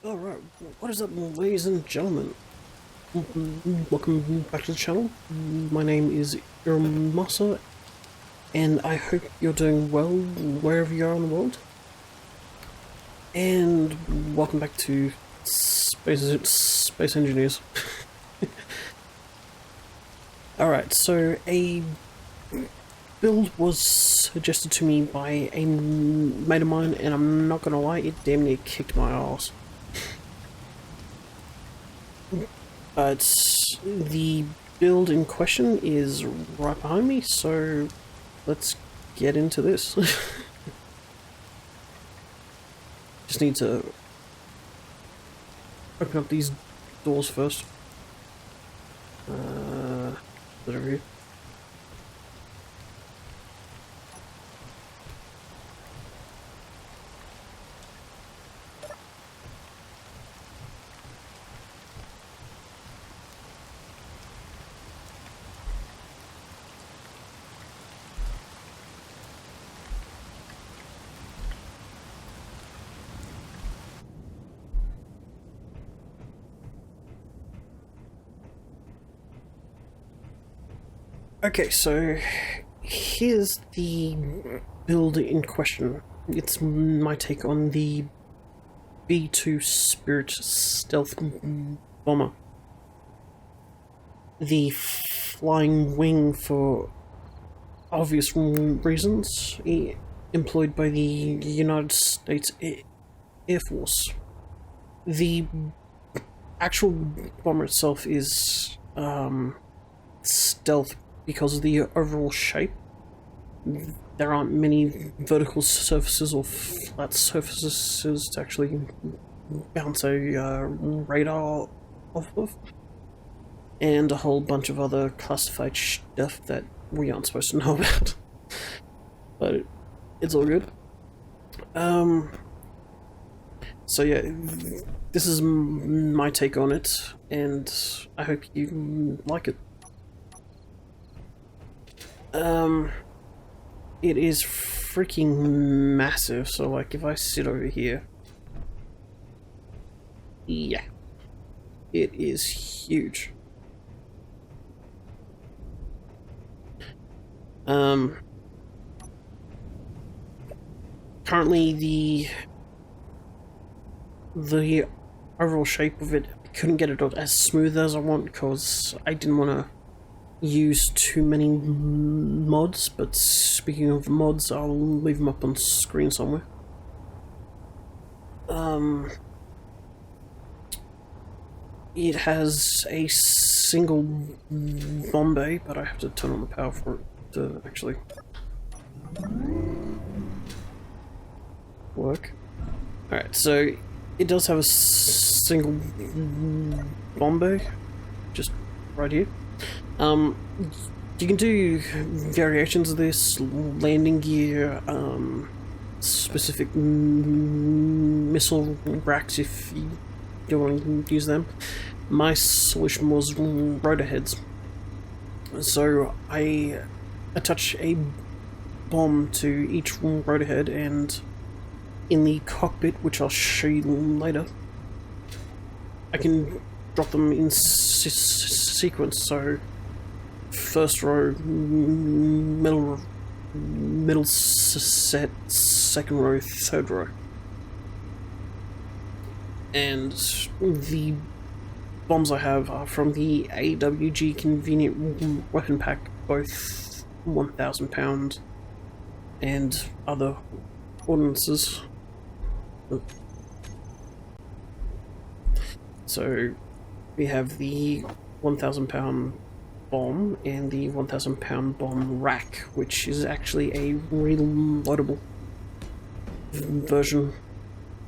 Alright, what is up, ladies and gentlemen? Welcome back to the channel. My name is Masa, and I hope you're doing well wherever you are in the world. And welcome back to Space Engineers. Alright, so a build was suggested to me by a mate of mine, and I'm not gonna lie, it damn near kicked my ass. But the build in question is right behind me, so let's get into this. Just need to open up these doors first. Over here. Okay, so here's the build in question. It's my take on the B-2 Spirit stealth bomber. The flying wing, for obvious reasons, employed by the United States Air Force. The actual bomber itself is stealth because of the overall shape. There aren't many vertical surfaces or flat surfaces to actually bounce a radar off of, and a whole bunch of other classified stuff that we aren't supposed to know about. But it's all good. So yeah, this is my take on it, and I hope you like it. It is freaking massive, so like if I sit over here, yeah, it is huge. Currently the overall shape of it, I couldn't get it as smooth as I want because I didn't want to use too many mods, but speaking of mods, I'll leave them up on screen somewhere. It has a single bomb bay, but I have to turn on the power for it to actually work. Alright, so it does have a single bomb bay, just right here. You can do variations of this, landing gear, specific missile racks if you don't want to use them. My solution was rotor heads. So I attach a bomb to each rotor head, and in the cockpit, which I'll show you later, I can drop them in sequence. So first row, middle set, second row, third row. And the bombs I have are from the AWG Convenient Weapon Pack, both 1,000 pound and other ordinances. So we have the 1,000 pound bomb and the 1,000 pound bomb rack, which is actually a reloadable version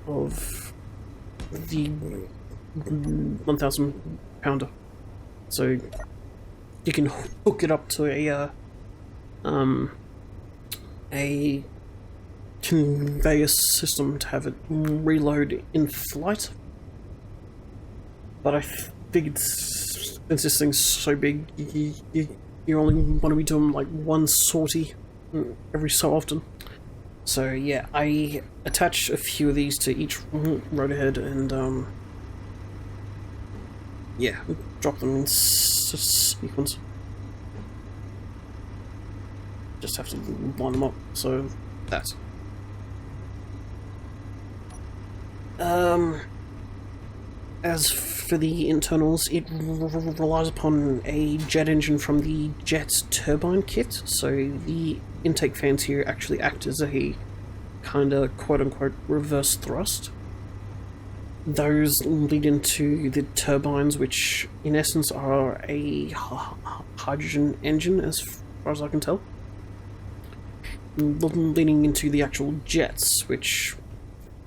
of the 1,000 pounder. So you can hook it up to a conveyor system to have it reload in flight. But I figured since this thing's so big, you only want to be doing like one sortie every so often. So yeah, I attach a few of these to each rotor head and yeah, drop them in sequence. Just have to line them up, so that's. As for the internals, it relies upon a jet engine from the jet's turbine kit, so the intake fans here actually act as a kinda quote-unquote reverse thrust. Those lead into the turbines, which in essence are a hydrogen engine as far as I can tell, leading into the actual jets, which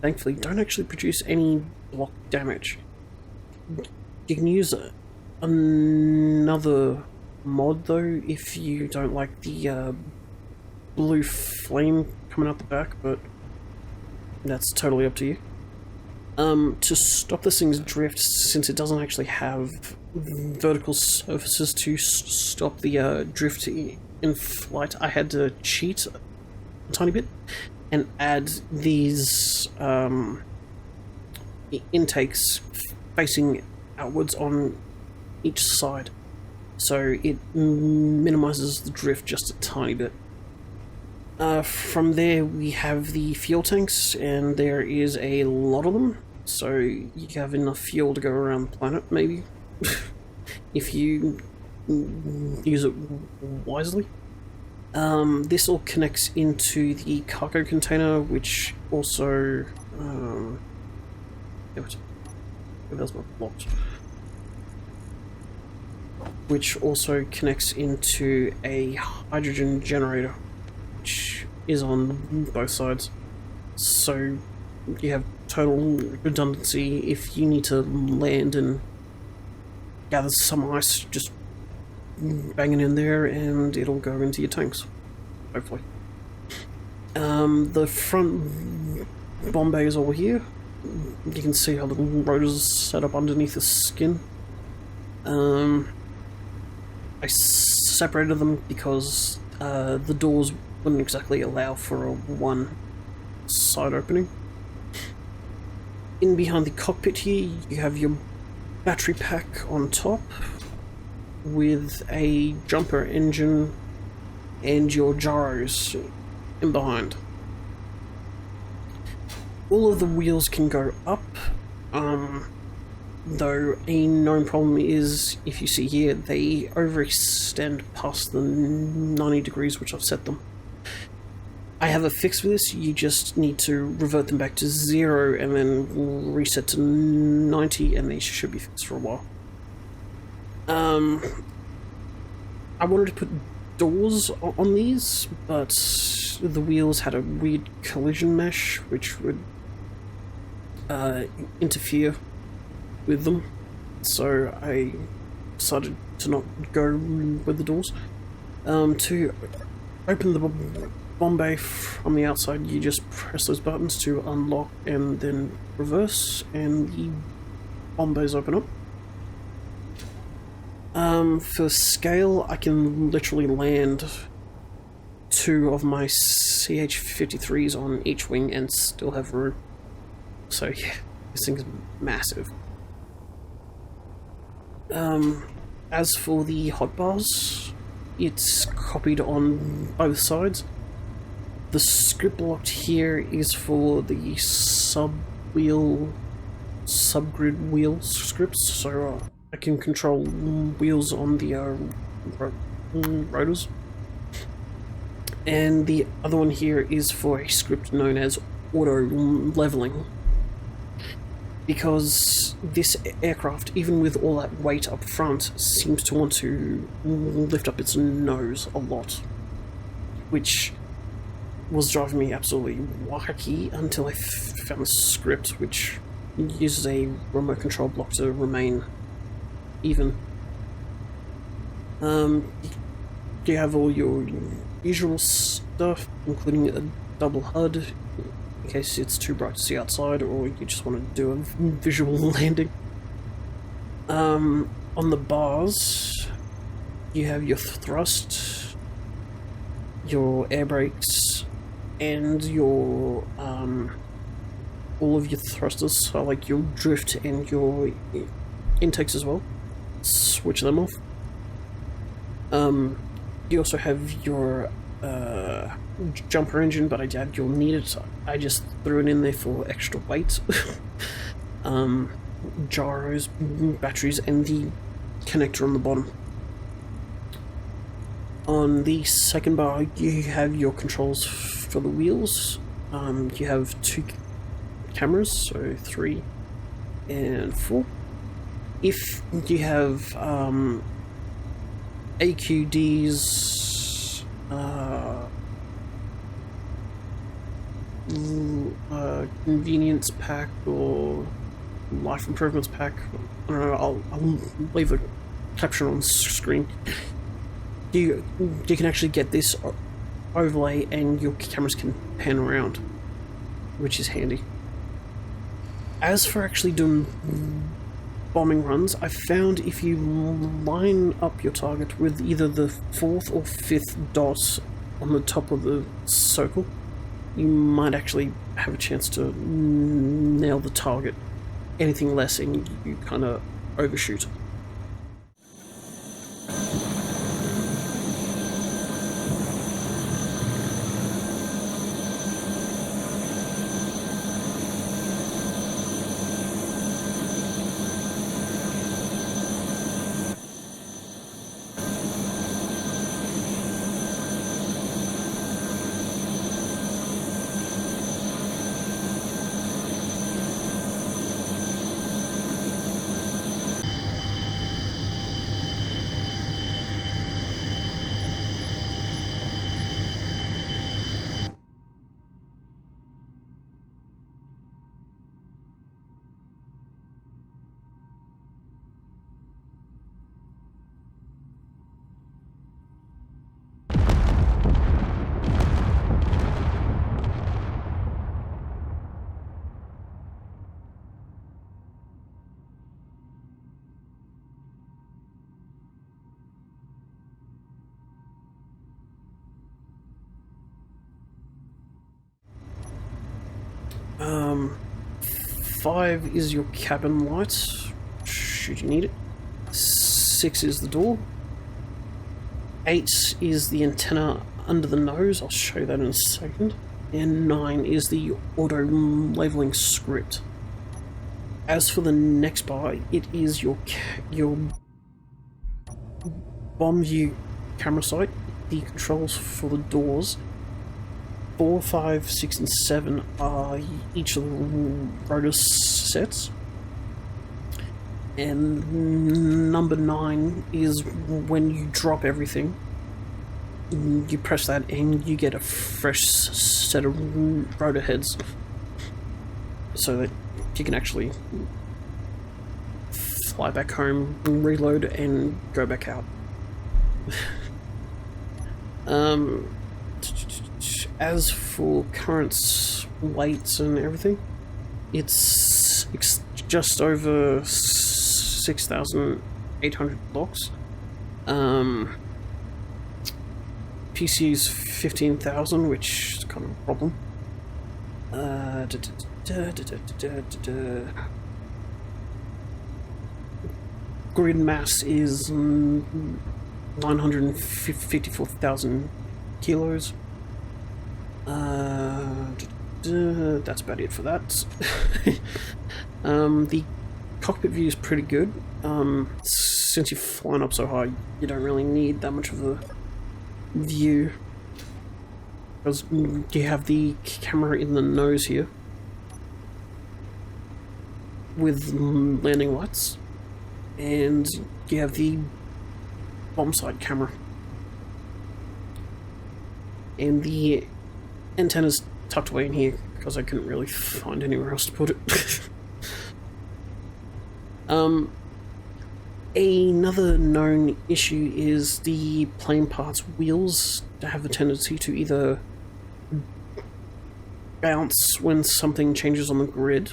thankfully don't actually produce any block damage. You can use another mod though if you don't like the blue flame coming out the back, but that's totally up to you. To stop this thing's drift, since it doesn't actually have vertical surfaces to stop the drift in flight, I had to cheat a tiny bit and add these intakes facing outwards on each side, so it minimizes the drift just a tiny bit. From there we have the fuel tanks, and there is a lot of them, so you have enough fuel to go around the planet, maybe, if you use it wisely. This all connects into the cargo container, which also which also connects into a hydrogen generator, which is on both sides. So you have total redundancy. If you need to land and gather some ice, just bang it in there and it'll go into your tanks, hopefully. The front bomb bay is over here. You can see how the rotor's set up underneath the skin. I separated them because the doors wouldn't exactly allow for a one side opening. In behind the cockpit here, you have your battery pack on top with a jumper engine and your gyros in behind. All of the wheels can go up, though a known problem is, if you see here, they overextend past the 90 degrees which I've set them. I have a fix for this. You just need to revert them back to 0 and then reset to 90 and they should be fixed for a while. I wanted to put doors on these, but the wheels had a weird collision mesh which would interfere with them, so I decided to not go with the doors. To open the bomb bay from the outside, you just press those buttons to unlock and then reverse, and the bomb bays open up. For scale, I can literally land 2 of my CH-53s on each wing and still have room. So yeah, this thing's massive. As for the hotbars, it's copied on both sides. The script blocked here is for the subgrid wheel scripts, so I can control wheels on the rotors. And the other one here is for a script known as auto leveling, because this aircraft, even with all that weight up front, seems to want to lift up its nose a lot, which was driving me absolutely wacky until I found a script which uses a remote control block to remain even. You have all your usual stuff, including a double HUD in case it's too bright to see outside or you just want to do a visual landing. On the bars, you have your thrust, your air brakes, and your all of your thrusters, so like your drift and your intakes as well. Switch them off. You also have your jumper engine, but I doubt you'll need it, so I just threw it in there for extra weight. Gyros, batteries, and the connector on the bottom. On the second bar, you have your controls for the wheels. You have 2 cameras, so 3 and 4. If you have AQDs, convenience pack or life improvements pack, I don't know, I'll leave a caption on screen. You can actually get this overlay and your cameras can pan around, which is handy. As for actually doing bombing runs, I found if you line up your target with either the 4th or 5th dot on the top of the circle, you might actually have a chance to nail the target. Anything less and you kind of overshoot. Five is your cabin light, should you need it. 6 is the door. 8 is the antenna under the nose, I'll show that in a second. And 9 is the auto labeling script. As for the next bar, it is your bomb view camera sight, the controls for the doors. 4, 5, 6, and 7 are each of the rotor sets. And number 9 is when you drop everything, you press that and you get a fresh set of rotor heads so that you can actually fly back home, reload, and go back out. As for current weights and everything, it's just over 6,800 blocks. PC is 15,000, which is kind of a problem. Grid mass is 954,000 kilos. That's about it for that. The cockpit view is pretty good. Since you're flying up so high, you don't really need that much of a view, because you have the camera in the nose here with landing lights, and you have the bomb sight camera, and the antenna's tucked away in here because I couldn't really find anywhere else to put it. Another known issue is the plane parts wheels have a tendency to either bounce when something changes on the grid,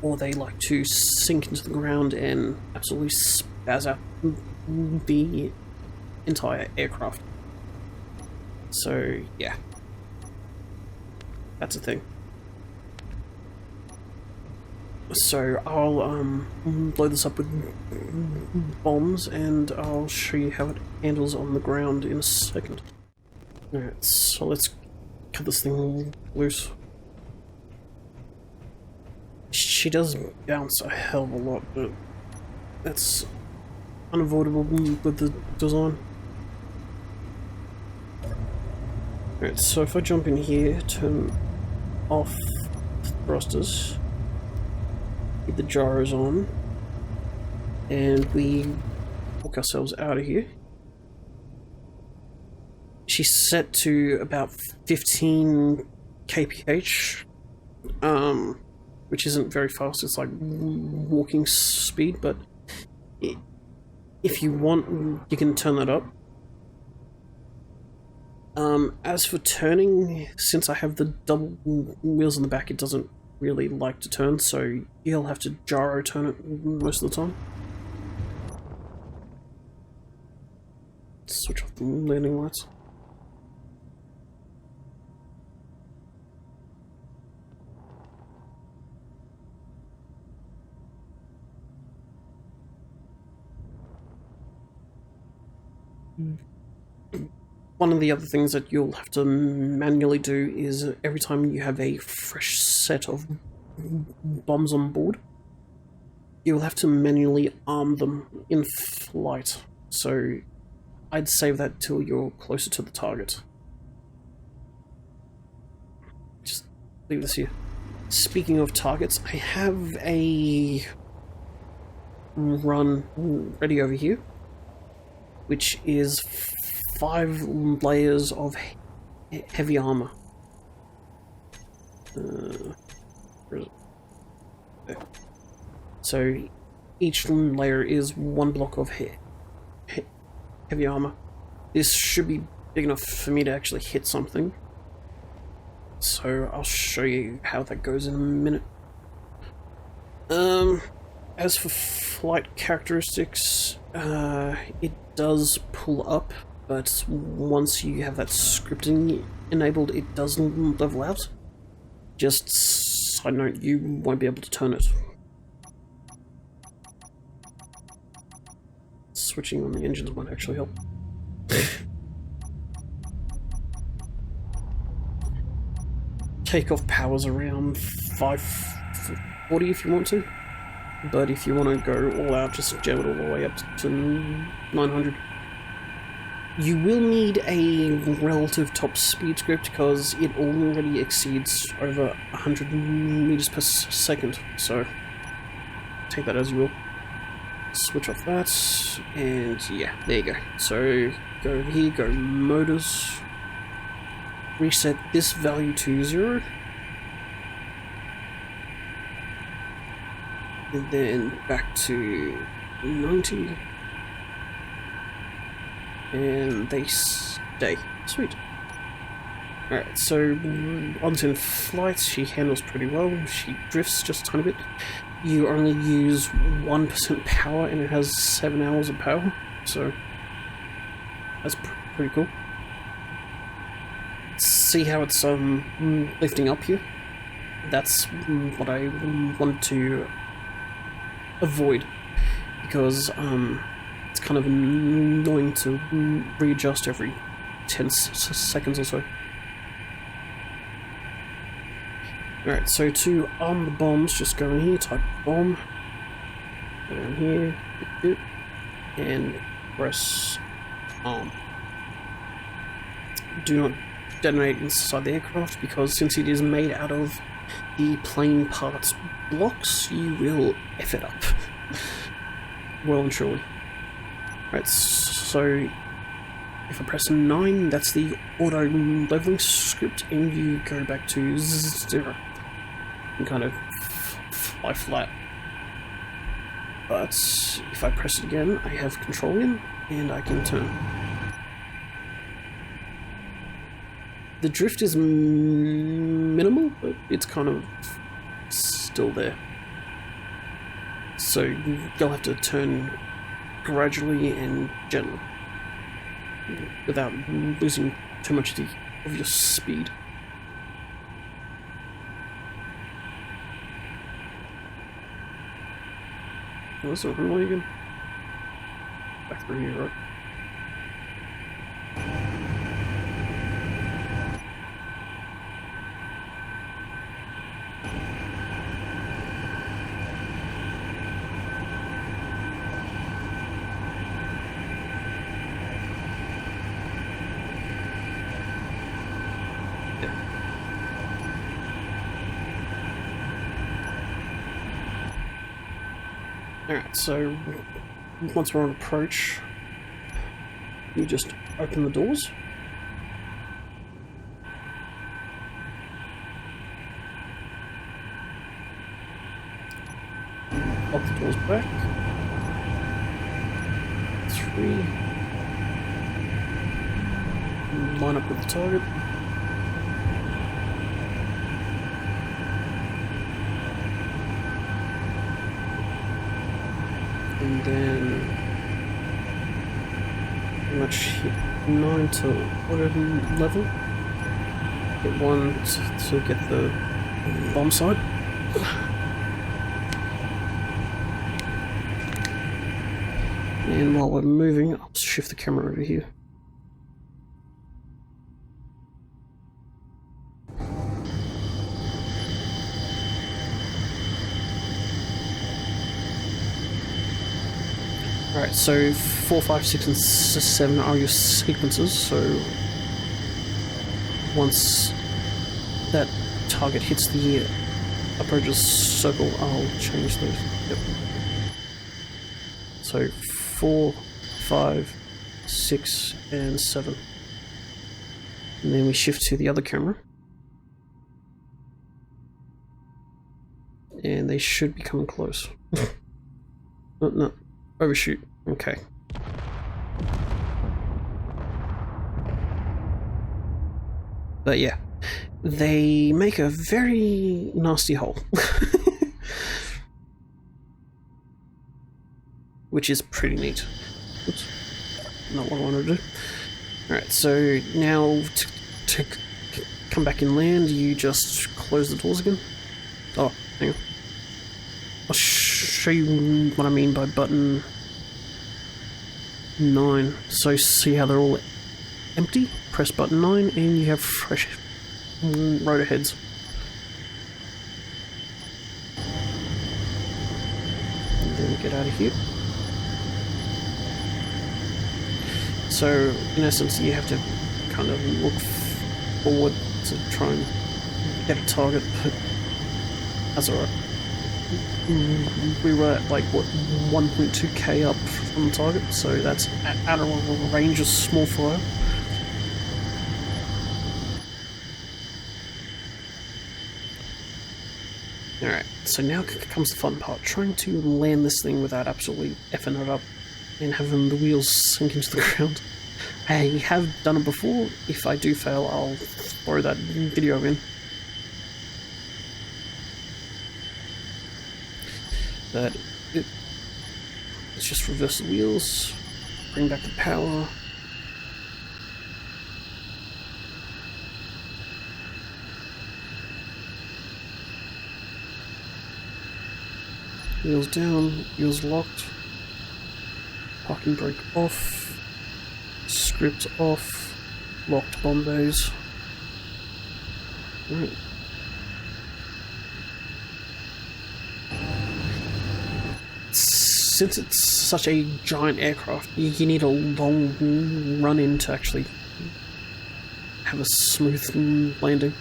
or they like to sink into the ground and absolutely spaz out the entire aircraft. So yeah, That's a thing. So I'll blow this up with bombs, and I'll show you how it handles on the ground in a second. Alright, so let's cut this thing loose. She does bounce a hell of a lot, but that's unavoidable with the design. Alright, so if I jump in here, turn off the thrusters, keep the gyros on, and we walk ourselves out of here. She's set to about 15 kph, which isn't very fast. It's like walking speed, but if you want, you can turn that up. As for turning, since I have the double wheels on the back, it doesn't really like to turn, so you'll have to gyro turn it most of the time. Switch off the landing lights. One of the other things that you'll have to manually do is every time you have a fresh set of bombs on board, you'll have to manually arm them in flight. So I'd save that till you're closer to the target. Just leave this here. Speaking of targets, I have a run ready over here, which is 5 layers of heavy armor. Where is it? There. So each layer is 1 block of heavy armor. This should be big enough for me to actually hit something. So I'll show you how that goes in a minute. As for flight characteristics, it does pull up, but once you have that scripting enabled, it doesn't level out. Just side note, you won't be able to turn it. Switching on the engines might actually help. Takeoff power's around 540 if you want to, but if you want to go all out, just jam it all the way up to 900. You will need a relative top speed script because it already exceeds over 100 meters per second, so take that as you will. Switch off that, and yeah, there you go. So go over here, go motors, reset this value to 0, and then back to 90. And they stay. Sweet. Alright, so once in flight, she handles pretty well. She drifts just a tiny bit. You only use 1% power, and it has 7 hours of power, so that's pretty cool. See how it's lifting up here? That's what I want to avoid, because it's kind of annoying to readjust every 10 seconds or so. Alright, so to arm the bombs, just go in here, type bomb, go down here, and press arm. Do not detonate inside the aircraft, because since it is made out of the plane parts blocks, you will F it up. Well and truly. Right, so if I press 9, that's the auto leveling script, and you go back to 0 and kind of fly flat. But if I press it again, I have control in, and I can turn. The drift is minimal, but it's kind of still there. So you'll have to turn gradually and gently, without losing too much of your speed. Oh, that's not really good. Back through here, right? Alright, so once we're on approach, you just open the doors. Lock the doors back. 3. Line up with the target. And then pretty much hit 9 to whatever level. Hit 1 to get the bomb site. And while we're moving, I'll shift the camera over here. Alright, so 4, 5, 6, and 7 are your sequences, so once that target hits the approaches circle, I'll change those. Yep. So 4, 5, 6, and 7. And then we shift to the other camera. And they should be coming close. No. Overshoot. Okay. But yeah, they make a very nasty hole. Which is pretty neat. Oops. Not what I wanted to do. Alright, so now to come back and land, you just close the doors again. Oh, hang on. I'll show you what I mean by button 9. So see how they're all empty? Press button 9 and you have fresh rotor heads. And then we get out of here. So in essence you have to kind of look forward to try and get a target, but that's alright. We were at like what 1.2k up from the target, so that's out of range of small fire. Alright, so now comes the fun part, trying to land this thing without absolutely effing it up and having the wheels sink into the ground. I have done it before. If I do fail, I'll throw that video in. But let's just reverse the wheels, bring back the power. Wheels down, wheels locked, parking brake off, script off, locked bomb bays. Alright. Since it's such a giant aircraft, you need a long run-in to actually have a smooth landing.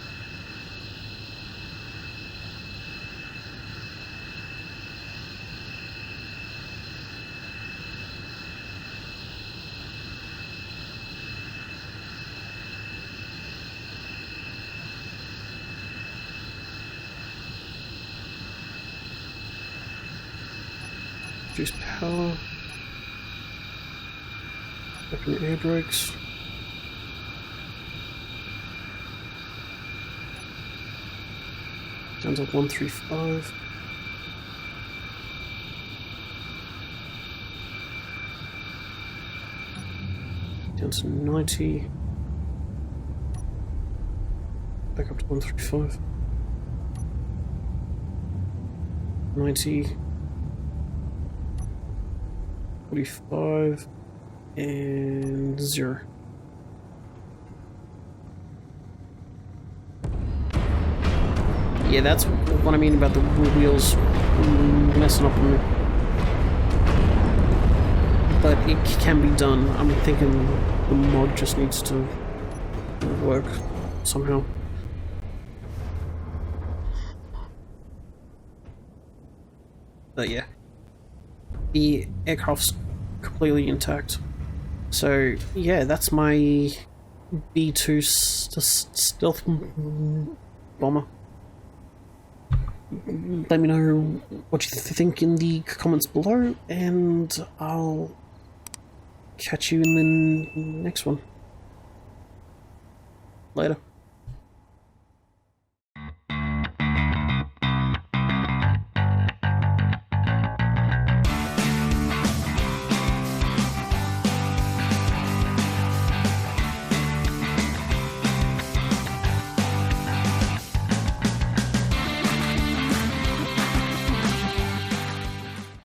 Reduce power. Open your air brakes. Down to 135. Down to 90. Back up to 135. 90. 45 and 0. Yeah, that's what I mean about the wheels messing up on me. But it can be done. I'm thinking the mod just needs to work somehow. But yeah, the aircraft's completely intact. So yeah, that's my B2 stealth bomber. Let me know what you think in the comments below, and I'll catch you in the next one. Later.